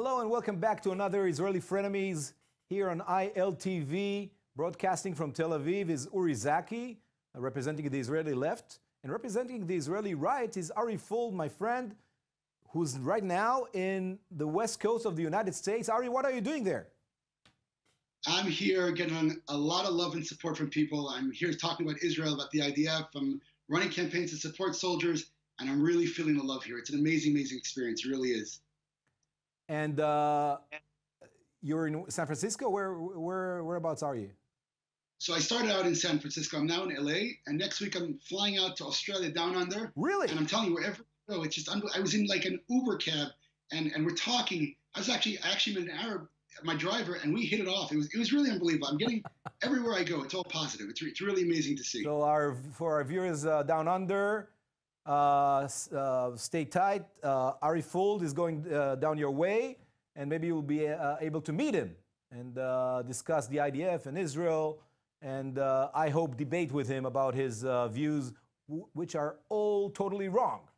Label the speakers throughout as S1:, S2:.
S1: Hello and welcome back to another Israeli Frenemies here on ILTV. Broadcasting from Tel Aviv is Uri Zaki, representing the Israeli left. And representing the Israeli right is Ari Fold, my friend, who's right now in the west coast of the United States. Ari, what are you doing there?
S2: I'm here getting a lot of love and support from people. I'm here talking about Israel, about the IDF. I'm running campaigns to support soldiers, and I'm really feeling the love here. It's an amazing, amazing experience. It really is.
S1: And you're in San Francisco? Whereabouts are you?
S2: So I started out in San Francisco. I'm now in LA, and next week I'm flying out to Australia, down under.
S1: Really?
S2: And I'm telling you, wherever I go, it's just I was in like an Uber cab, and we're talking. I actually met an Arab, my driver, and we hit it off. It was really unbelievable. I'm getting everywhere I go, it's all positive. It's really amazing to see.
S1: So for our viewers down under, stay tight. Ari Fold is going down your way, and maybe you'll be able to meet him and discuss the IDF and Israel, and I hope debate with him about his views, which are all totally wrong.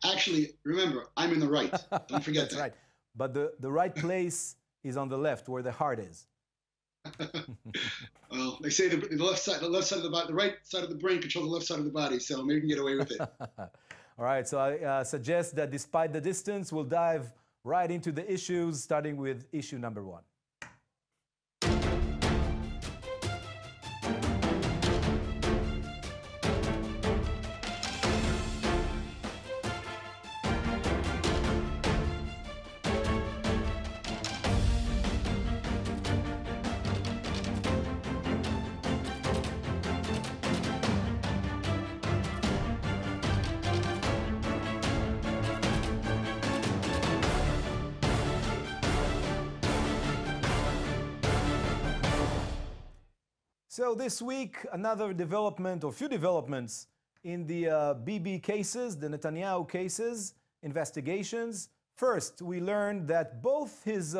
S2: Actually, remember, I'm in the right. Don't forget
S1: That's
S2: that.
S1: right. But the right place is on the left, where the heart is.
S2: Well, they say the left side of the body, the right side of the brain controls the left side of the body, so maybe we can get away with it.
S1: All right, so I suggest that despite the distance, we'll dive right into the issues, starting with issue number one. So this week, another development, or few developments, in the Bibi cases, the Netanyahu cases, investigations. First, we learned that both his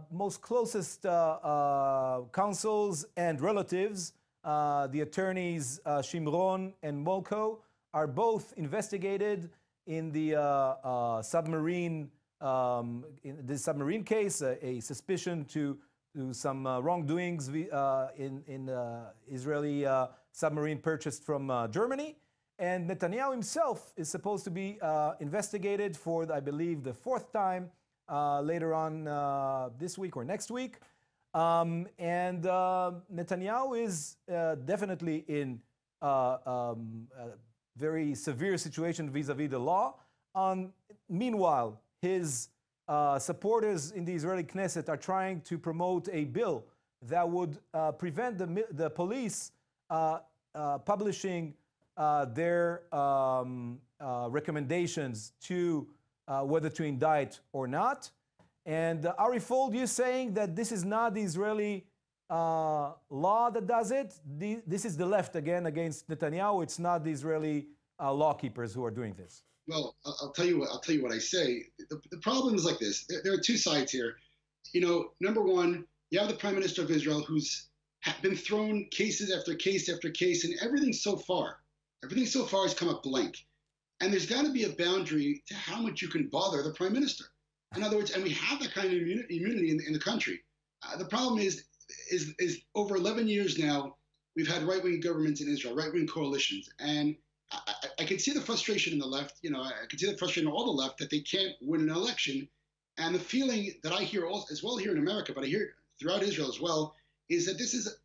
S1: most closest counsels and relatives, the attorneys Shimron and Molko, are both investigated in the submarine case, a suspicion to some wrongdoings in Israeli submarine purchased from Germany. And Netanyahu himself is supposed to be investigated for, I believe, the fourth time later on this week or next week. And Netanyahu is definitely in a very severe situation vis-a-vis the law. Meanwhile, his supporters in the Israeli Knesset are trying to promote a bill that would prevent the police publishing their recommendations to whether to indict or not. And Ari Fold, you're saying that this is not the Israeli law that does it. This is the left again against Netanyahu. It's not the Israeli lawkeepers who are doing this.
S2: Well, I'll tell you what I say. The problem is like this. There are two sides here. You know, number one, you have the Prime Minister of Israel who's been thrown cases after case after case, and everything so far has come up blank. And there's got to be a boundary to how much you can bother the Prime Minister. In other words, and we have that kind of immunity in the country. The problem is over 11 years now, we've had right-wing governments in Israel, right-wing coalitions, and I can see the frustration in the left. You know, I can see the frustration in all the left that they can't win an election. And the feeling that I hear as well here in America, but I hear throughout Israel as well, is that this is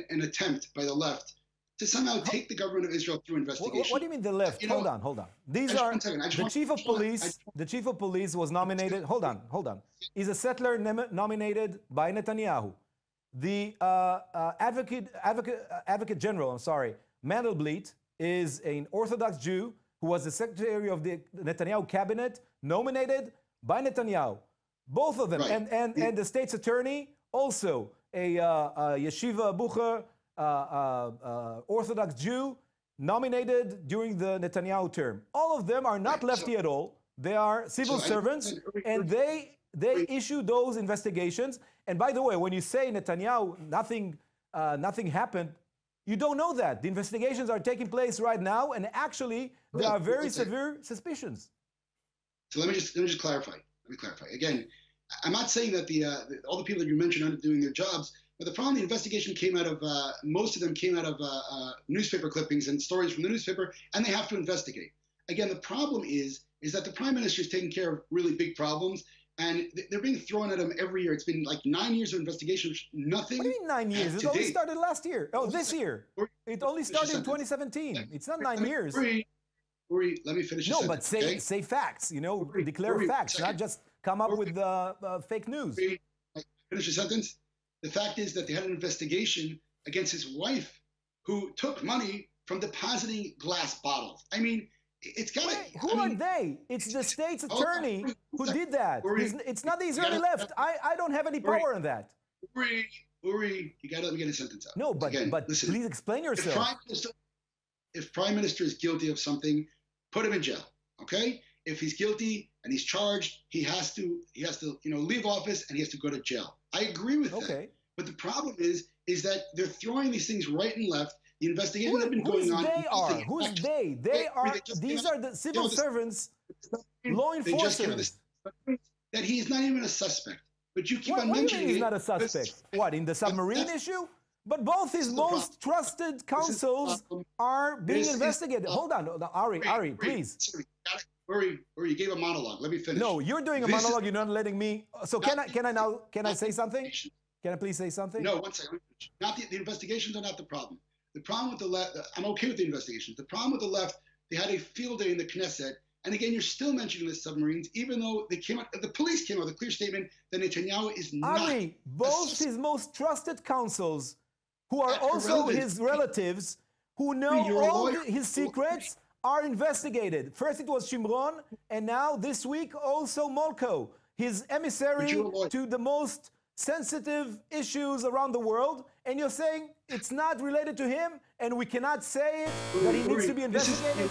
S2: an attempt by the left to somehow take the government of Israel through investigation.
S1: What do you mean the left? Hold on. These are the chief of police. The chief of police was nominated. Hold on. Is a settler nominated by Netanyahu. The advocate general, Mandelblit, is an Orthodox Jew who was the secretary of the Netanyahu cabinet, nominated by Netanyahu. Both of them,
S2: right.
S1: and the state's attorney, also a yeshiva bucher, Orthodox Jew, nominated during the Netanyahu term. All of them are not lefty at all. They are civil servants, and they issue those investigations. And by the way, when you say Netanyahu, nothing happened, You don't know that. The investigations are taking place right now, and actually there are very severe suspicions.
S2: So let me just clarify. Let me clarify. Again, I'm not saying that all the people that you mentioned aren't doing their jobs, but the problem, the investigation came out of, most of them came out of newspaper clippings and stories from the newspaper, and they have to investigate. Again, the problem is that the prime minister is taking care of really big problems, and they're being thrown at him every year. It's been like 9 years of investigation, nothing.
S1: What do you mean 9 years? It only started last year. Oh, this year. It only started in 2017. It's not 9 years.
S2: Uri, let me finish.
S1: No, but say facts. You know, declare facts, not just come up with fake news.
S2: Finish the sentence. The fact is that they had an investigation against his wife, who took money from depositing glass bottles. I mean, it's got to.
S1: Who are they? It's the state's attorney who did that. It's not the Israeli left. I don't have any power on that.
S2: Uri, you got to let me get a sentence out.
S1: No, but listen, please explain yourself.
S2: If Prime Minister is guilty of something, put him in jail. Okay? If he's guilty and he's charged, he has to leave office and he has to go to jail. I agree with that. But the problem is that they're throwing these things right and left. The investigations have been going on.
S1: Who's they? They are. These are the civil servants, law enforcement.
S2: That he's not even a suspect. But you keep on mentioning.
S1: What do you mean he's not a suspect? What, in the submarine issue? But both his most trusted counsels are being investigated. Hold on, Ari, please.
S2: Uri, you gave a monologue. Let me finish.
S1: No, you're doing a monologue. You're not letting me. So can I say something? Can I please say something?
S2: No, one second. Not the investigations are not the problem. The problem with the left, I'm okay with the investigations. The problem with the left, they had a field day in the Knesset. And again, you're still mentioning the submarines, even though they came out, the police came out with a clear statement that Netanyahu is not.
S1: Ari, both his most trusted counsels, who are also his relatives, who know all his secrets, are investigated. First it was Shimron, and now this week also Molko, his emissary to the most sensitive issues around the world. And you're saying it's not related to him, and we cannot say it, that he needs to be investigated?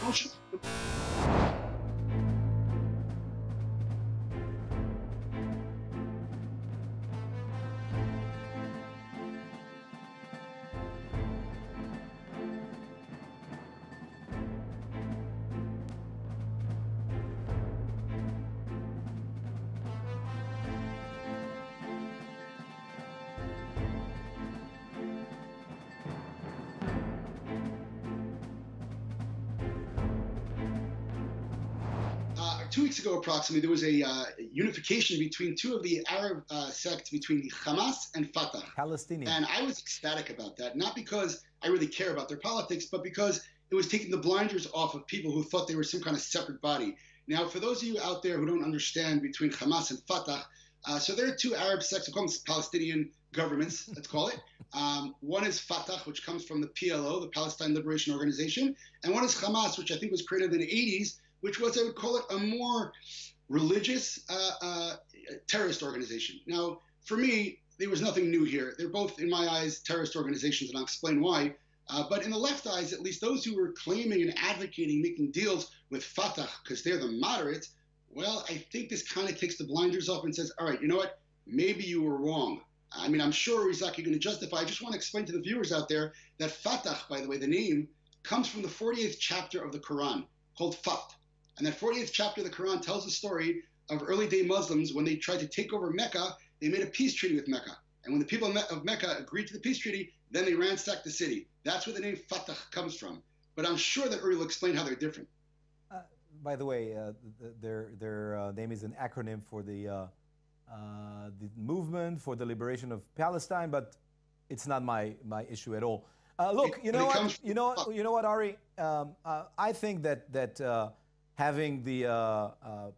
S2: Two weeks ago, approximately, there was a unification between two of the Arab sects, between Hamas and Fatah.
S1: Palestinian.
S2: And I was ecstatic about that, not because I really care about their politics, but because it was taking the blinders off of people who thought they were some kind of separate body. Now, for those of you out there who don't understand between Hamas and Fatah, so there are two Arab sects, we call them Palestinian governments, let's call it. One is Fatah, which comes from the PLO, the Palestine Liberation Organization, and one is Hamas, which I think was created in the 80s, which was, I would call it, a more religious terrorist organization. Now, for me, there was nothing new here. They're both, in my eyes, terrorist organizations, and I'll explain why. But in the left eyes, at least those who were claiming and advocating making deals with Fatah because they're the moderates, well, I think this kind of takes the blinders off and says, all right, you know what? Maybe you were wrong. I mean, I'm sure, Isaac, you're going to justify. I just want to explain to the viewers out there that Fatah, by the way, the name, comes from the 48th chapter of the Quran, called Fat. And that 48th chapter of the Quran tells the story of early day Muslims when they tried to take over Mecca. They made a peace treaty with Mecca. And when the people of Mecca agreed to the peace treaty, then they ransacked the city. That's where the name Fatah comes from. But I'm sure that Uri will explain how they're different.
S1: By the way, their name is an acronym for the movement for the liberation of Palestine, but it's not my issue at all. Look, you know what, Ari? I think that having the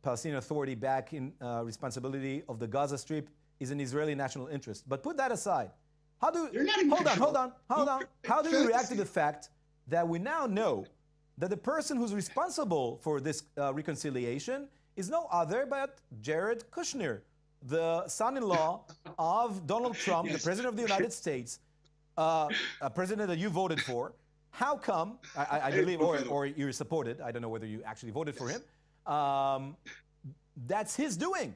S1: Palestinian Authority back in responsibility of the Gaza Strip is an Israeli national interest. But put that aside. How do hold on. How do you react to the fact that we now know that the person who's responsible for this reconciliation is no other but Jared Kushner, the son-in-law of Donald Trump, the president of the United States, a president that you voted for? How come, I believe, or you supported, I don't know whether you actually voted for him, that's his doing.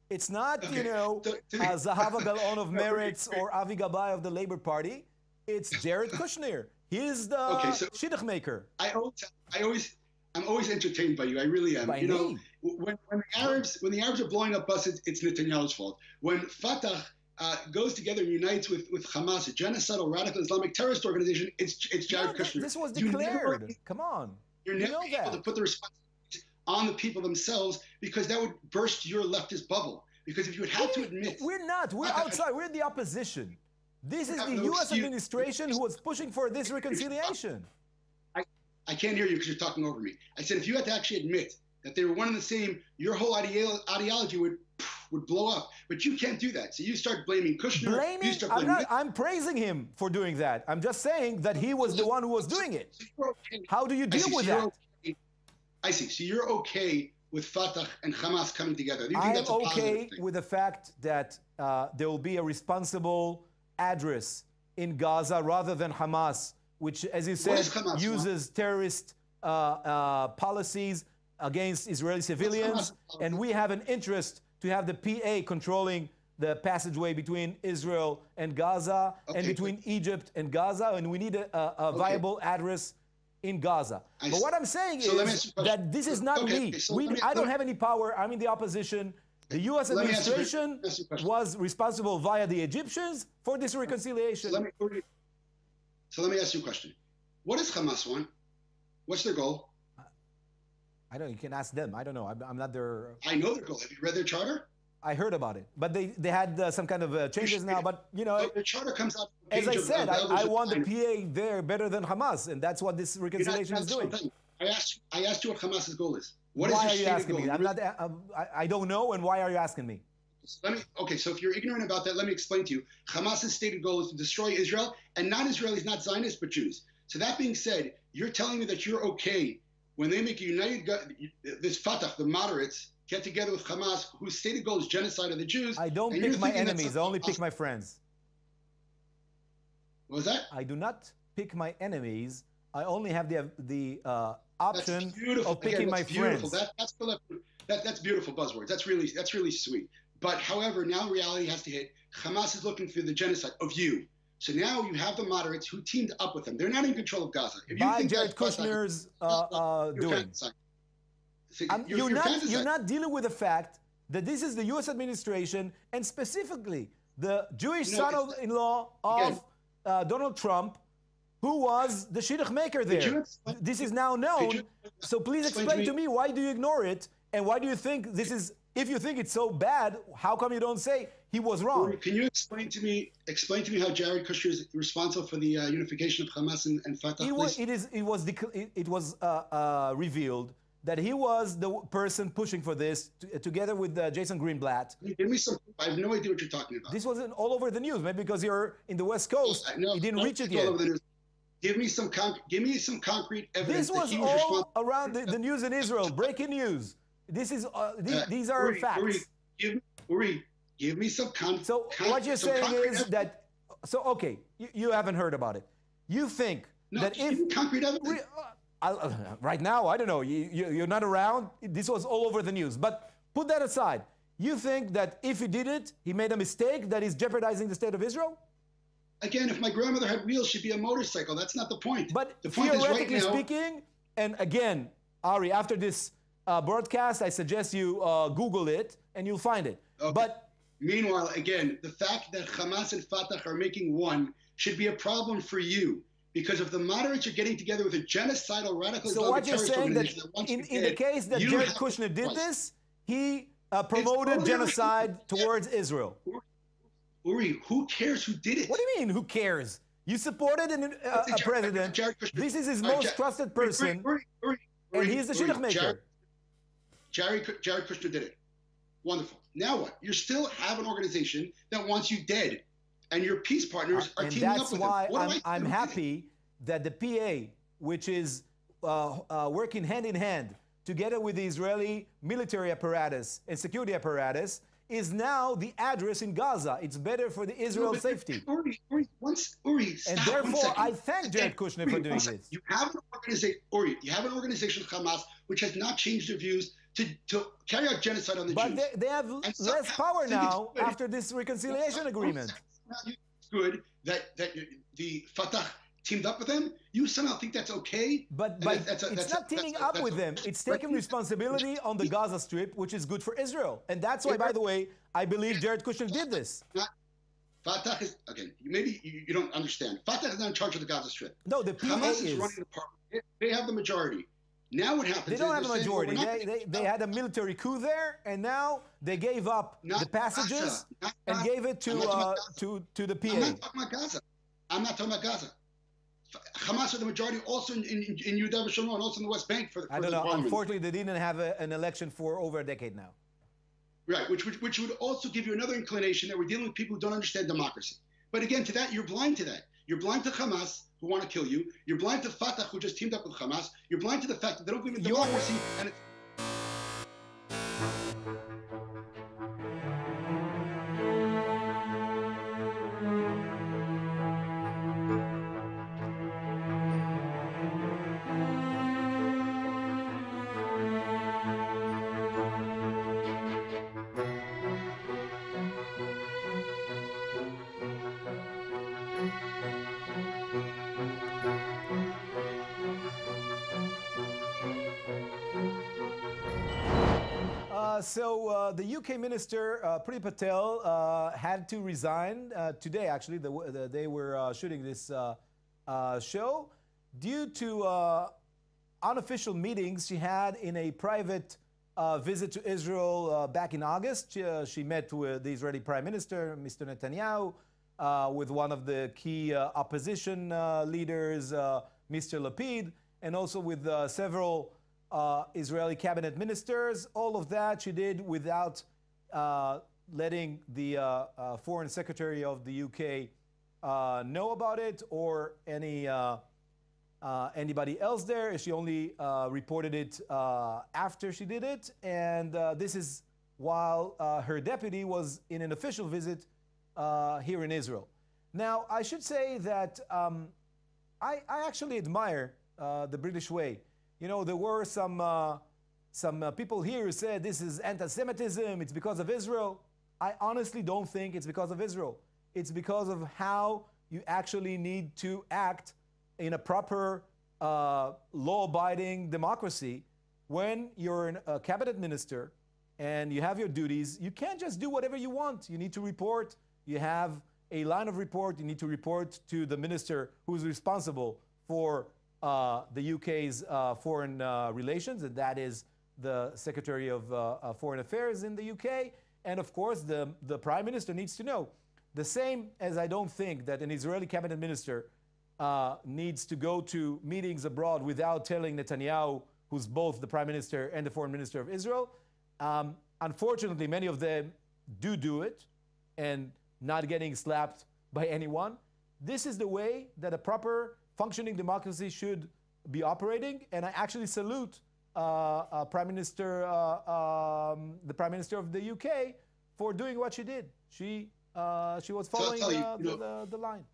S1: It's not, Zahava Galon of Meretz or Avi Gabay of the Labor Party. It's Jared Kushner. He's the shidduch maker.
S2: I'm always entertained by you. I really am.
S1: By me?
S2: when the Arabs are blowing up buses, it's Netanyahu's fault. When Fatah goes together and unites with Hamas, a genocidal radical Islamic terrorist organization, it's Jared Kushner.
S1: This was declared. Come on.
S2: You're never able to put the responsibility on the people themselves, because that would burst your leftist bubble. Because if you would have to admit...
S1: We're not. We're outside. We're the opposition. This is the U.S. administration who was pushing for this reconciliation.
S2: I can't hear you because you're talking over me. I said if you had to actually admit that they were one and the same, your whole ideology would blow up. But you can't do that. So you start blaming Kushner.
S1: Blaming? I'm praising him for doing that. I'm just saying that he was the one who was doing it. How do you deal with that?
S2: I see. So you're okay with Fatah and Hamas coming together.
S1: I'm okay with the fact that there will be a responsible address in Gaza rather than Hamas, which, as you said, uses terrorist policies against Israeli civilians. And we have an interest to have the PA controlling the passageway between Israel and Gaza, and between Egypt and Gaza, and we need a viable address in Gaza. But what I'm saying is that this is not me. I don't have any power. I'm in the opposition. The U.S. administration was responsible via the Egyptians for this reconciliation.
S2: So let me ask you a question. What does Hamas want? What's their goal?
S1: I don't know. You can ask them. I don't know. I'm not their...
S2: I know their goal. Have you read their charter?
S1: I heard about it. But they had some kind of changes now. But, you know...
S2: The charter comes out...
S1: As I said, I want the PA there better than Hamas. And that's what this reconciliation is doing.
S2: I asked you what Hamas's goal is. Why
S1: are you asking me? I don't know. And why are you asking me?
S2: Okay, so if you're ignorant about that, let me explain to you. Hamas's stated goal is to destroy Israel, and not Israelis, not Zionists, but Jews. So that being said, you're telling me that you're okay when they make a united, this Fatah, the moderates, get together with Hamas, whose stated goal is genocide of the Jews.
S1: I don't pick my enemies. I only pick my friends.
S2: What was that?
S1: I do not pick my enemies. I only have the option of picking my friends.
S2: That's beautiful buzzwords. That's really sweet. But however, now reality has to hit. Hamas is looking for the genocide of you. So now you have the moderates who teamed up with them. They're not in control of Gaza. If you
S1: by Jared Kushner's doing. You're not dealing with the fact that this is the U.S. administration, and specifically the Jewish son-in-law of Donald Trump, who was the shidduch maker there. This is now known. So please explain to me, why do you ignore it? And why do you think this is, if you think it's so bad, how come you don't say he was wrong?
S2: Can you explain to me how Jared Kushner is responsible for the unification of Hamas and Fatah?
S1: It was revealed that he was the person pushing for this, together with Jason Greenblatt.
S2: Give me some. I have no idea what you're talking about.
S1: This wasn't all over the news, maybe because you're in the West Coast. He didn't reach it yet.
S2: Give me some concrete evidence.
S1: This was all around the news in Israel. Breaking news. This is these are facts.
S2: Uri, give me some concrete.
S1: So what you're saying is that. So okay, you haven't heard about it. You think that if
S2: concrete evidence.
S1: Right now, I don't know. You're not around. This was all over the news. But put that aside. You think that if he did it, he made a mistake, that he's jeopardizing the state of Israel?
S2: Again, if my grandmother had wheels, she'd be a motorcycle. That's not the point.
S1: But
S2: the point
S1: theoretically
S2: is right now,
S1: speaking, and again, Ari, after this broadcast, I suggest you Google it, and you'll find it.
S2: Okay.
S1: But
S2: meanwhile, again, the fact that Hamas and Fatah are making one should be a problem for you. Because if the moderates are getting together with a genocidal radical Islamic terrorist organization that wants
S1: in the case that Jared Kushner did this, he promoted genocide towards Israel.
S2: Uri, who cares who did it?
S1: What do you mean, who cares? You supported a president. This is his most trusted person, and he's the shidduch maker.
S2: Jared Kushner did it. Wonderful. Now what? You still have an organization that wants you dead. And your peace partners are teaming up with them.
S1: And that's why I'm happy that the PA, which is working hand in hand together with the Israeli military apparatus and security apparatus, is now the address in Gaza. It's better for the Israel's safety.
S2: Uri,
S1: and therefore, I thank Jared Kushner for doing this.
S2: You have an organization, Hamas, which has not changed their views to carry out genocide on the Jews.
S1: But they have less power now after this reconciliation agreement.
S2: It's good that the Fatah teamed up with them, you somehow think that's okay.
S1: But it's not teaming up with them. It's taking responsibility on the Gaza Strip, which is good for Israel. And that's why, by the way, I believe Jared Kushner did this.
S2: Fatah is, again, maybe you don't understand. Fatah is not in charge of the Gaza Strip.
S1: No, the PA
S2: Hamas is running the parliament. They have the majority. Now what happens?
S1: They don't have a majority. They had a military coup there, and now they gave up the passages and gave it to the PA.
S2: I'm not talking about Gaza. I'm not talking about Gaza. Hamas are the majority also in Yehuda Shomron, also in the West Bank for
S1: I don't know.
S2: Parliament.
S1: Unfortunately, they didn't have an election for over a decade now.
S2: Right, which would also give you another inclination that we're dealing with people who don't understand democracy. But again, to that, you're blind to that. You're blind to Hamas, who want to kill you. You're blind to Fatah, who just teamed up with Hamas. You're blind to the fact that they don't believe in democracy. And it's
S1: So the UK minister, Priti Patel, had to resign today, actually, the day we're shooting this show, due to unofficial meetings she had in a private visit to Israel back in August. She met with the Israeli Prime Minister, Mr. Netanyahu, with one of the key opposition leaders, Mr. Lapid, and also with several Israeli cabinet ministers. All of that she did without letting the foreign secretary of the UK know about it, or anybody else there. She only reported it after she did it, and this is while her deputy was in an official visit here in Israel. Now, I should say that I actually admire the British way. You know, there were some people here who said this is anti-Semitism, it's because of Israel. I honestly don't think it's because of Israel. It's because of how you actually need to act in a proper law-abiding democracy. When you're a cabinet minister and you have your duties, you can't just do whatever you want. You need to report. You have a line of report. You need to report to the minister who's responsible for the UK's foreign relations, and that is the Secretary of Foreign Affairs in the UK. And of course, the Prime Minister needs to know. The same as I don't think that an Israeli cabinet minister needs to go to meetings abroad without telling Netanyahu, who's both the Prime Minister and the Foreign Minister of Israel. Unfortunately, many of them do it and not getting slapped by anyone. This is the way that a proper functioning democracy should be operating, and I actually salute the Prime Minister of the UK for doing what she did. She was following the line.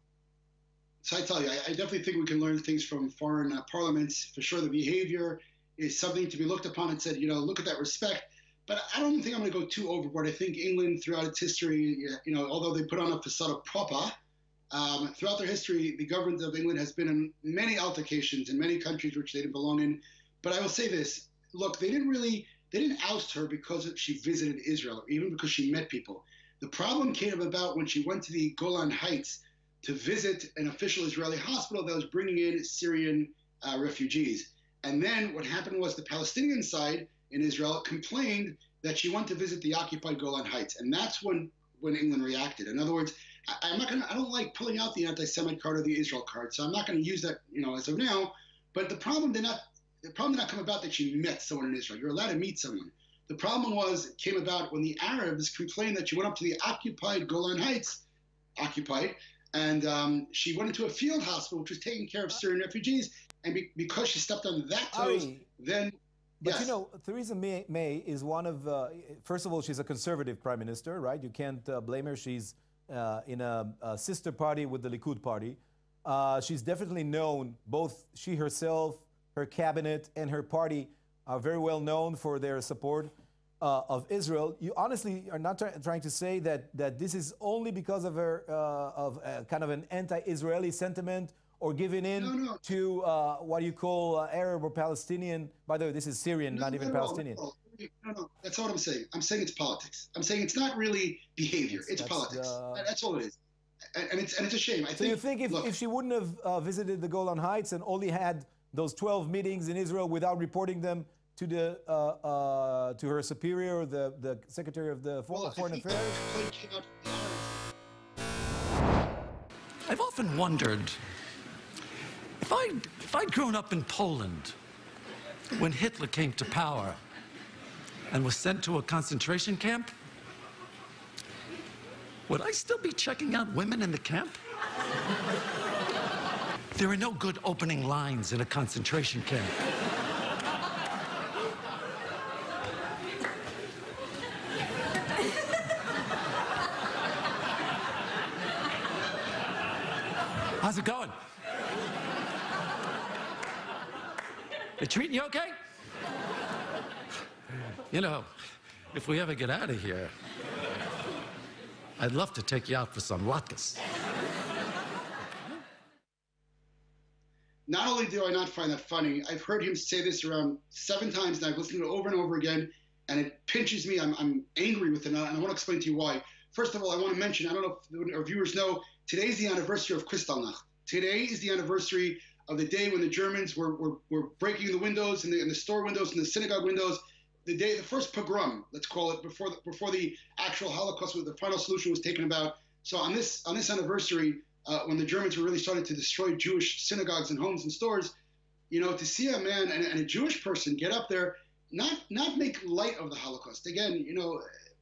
S2: So I tell you, I definitely think we can learn things from foreign parliaments. For sure, the behavior is something to be looked upon and said, look at that respect. But I don't think I'm going to go too overboard. I think England, throughout its history, although they put on a facade of proper, throughout their history, the government of England has been in many altercations in many countries which they didn't belong in. But I will say this: look, they didn't oust her because she visited Israel, or even because she met people. The problem came about when she went to the Golan Heights to visit an official Israeli hospital that was bringing in Syrian refugees. And then what happened was the Palestinian side in Israel complained that she went to visit the occupied Golan Heights, and that's when England reacted. In other words, I don't like pulling out the anti-Semite card or the Israel card, so I'm not going to use that, as of now. But the problem did not come about that she met someone in Israel. You're allowed to meet someone. The problem came about when the Arabs complained that she went up to the occupied Golan Heights, and she went into a field hospital which was taking care of Syrian refugees. And because she stepped on that toes, then.
S1: But yes. Theresa May is one of, first of all, she's a conservative prime minister, right? You can't blame her. She's in a sister party with the Likud party. She's definitely known, both she herself, her cabinet, and her party are very well known for their support of Israel. You honestly are not trying to say that this is only because of her, kind of an anti-Israeli sentiment, or giving in to what you call Arab or Palestinian. By the way, this is Syrian, not even Palestinian.
S2: No, that's not what I'm saying. I'm saying it's politics. I'm saying it's not really behavior. It's politics. That's all it is. And it's a shame.
S1: So you think if she wouldn't have visited the Golan Heights and only had those 12 meetings in Israel without reporting them to the to her superior, the Secretary of the Foreign Affairs?
S3: I've often wondered if I'd grown up in Poland when Hitler came to power and was sent to a concentration camp, would I still be checking out women in the camp? There are no good opening lines in a concentration camp. How's it going? They treating you okay? You know, if we ever get out of here, I'd love to take you out for some latkes.
S2: Not only do I not find that funny, I've heard him say this around 7 times, and I've listened to it over and over again, and it pinches me. I'm angry with it, and I want to explain to you why. First of all, I want to mention, I don't know if our viewers know, today's the anniversary of Kristallnacht. Today is the anniversary of the day when the Germans were breaking the windows and the store windows and the synagogue windows. The first pogrom, let's call it, before the actual Holocaust, where the final solution was taken about. So on this anniversary, when the Germans were really starting to destroy Jewish synagogues and homes and stores, to see a man and a Jewish person get up there, not make light of the Holocaust again,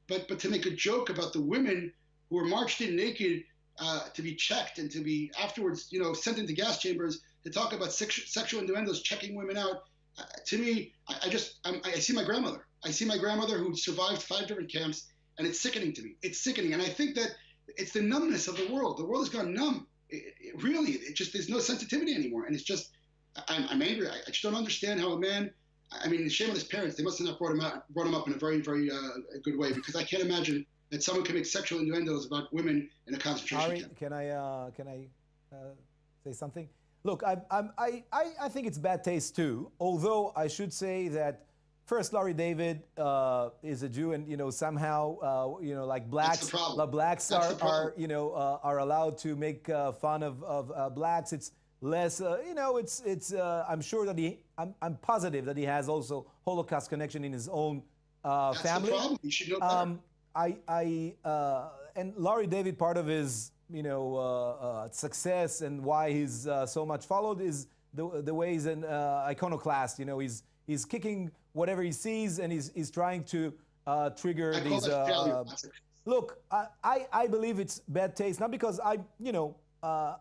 S2: but to make a joke about the women who were marched in naked to be checked and to be afterwards, sent into gas chambers, to talk about sexual innuendos, checking women out. To me, I see my grandmother. I see my grandmother who survived 5 different camps, and it's sickening to me. It's sickening, and I think that it's the numbness of the world. The world has gone numb. There's no sensitivity anymore, and it's just, I'm angry. I just don't understand how a man. I mean, shame on his parents. They must have not brought him up in a very, very good way, because I can't imagine that someone can make sexual innuendos about women in a concentration camp.
S1: Can I say something? Look, I think it's bad taste too. Although I should say that first, Larry David is a Jew, and somehow like blacks are allowed to make fun of blacks. It's less, I'm sure that I'm positive that he has also Holocaust connection in his own family.
S2: That's the problem. You should know better.
S1: And Larry David, part of his success and why he's so much followed is the way he's an iconoclast. He's kicking whatever he sees, and he's trying to trigger these. Look, I believe it's bad taste, not because I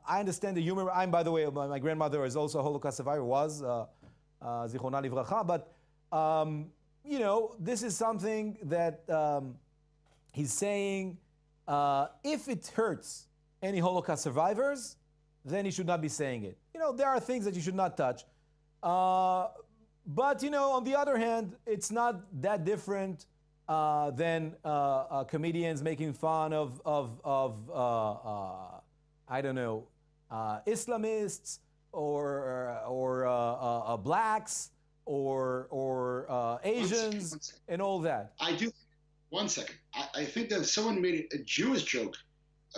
S1: understand the humor. By the way, my grandmother is also a Holocaust survivor, Zichrona Livracha, but this is something that he's saying. If it hurts any Holocaust survivors, then he should not be saying it. There are things that you should not touch. But, on the other hand, it's not that different than comedians making fun of I don't know, Islamists or blacks or Asians and all that.
S2: I do. 1 second. I think that if someone made a Jewish joke,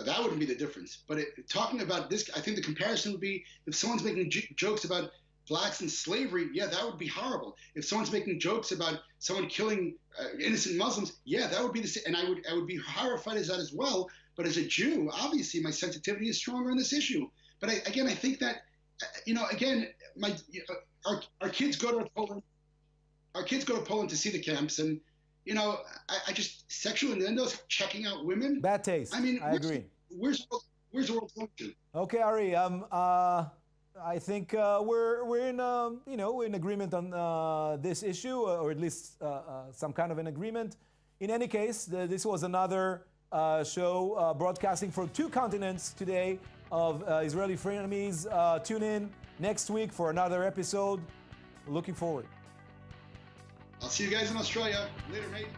S2: that wouldn't be the difference. But talking about this, I think the comparison would be if someone's making jokes about blacks and slavery, yeah, that would be horrible. If someone's making jokes about someone killing innocent Muslims, yeah, that would be the same. And I would be horrified as that as well. But as a Jew, obviously my sensitivity is stronger on this issue. But I think that, our kids go to Poland. Our kids go to Poland to see the camps, and I just sexual innuendos, checking out women.
S1: Bad taste.
S2: I mean,
S1: I agree.
S2: Where's the world going to?
S1: Okay, Ari. I think we're in agreement on this issue, or at least some kind of an agreement. In any case, this was another show broadcasting from 2 continents today of Israeli Frenemies. Tune in next week for another episode. Looking forward.
S2: I'll see you guys in Australia. Later, mate.